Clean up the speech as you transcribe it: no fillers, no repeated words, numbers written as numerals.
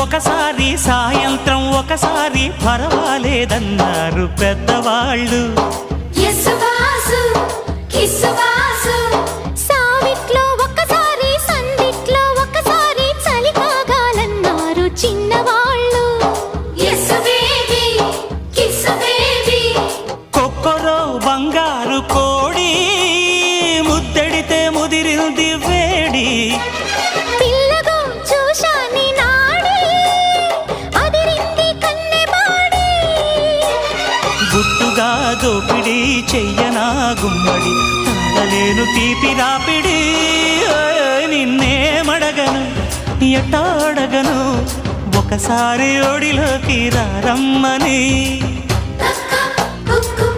ఒకసారి సాయంత్రం ఒకసారి పర్వాలేదన్నారు పెద్దవాళ్ళు. సావిట్లో ఒకసారి సందిట్లో ఒకసారి చలి కాగాలన్నారు చిన్నవాళ్ళు. కొక్కరో బంగారు కోడి ముద్దడితే ముదిరింది వేడి. పిల్లగో చూశాని నాడి అదిరింది కన్నెబాడి. గుట్టుగా దోపిడి చెయ్యనా గుమ్మడి తాళలేను తీపి రాపిడి. నిన్నేమడగను ఎట్టాడగను ఒకసారి ఒడిలోకి రమ్మని. కుక్కు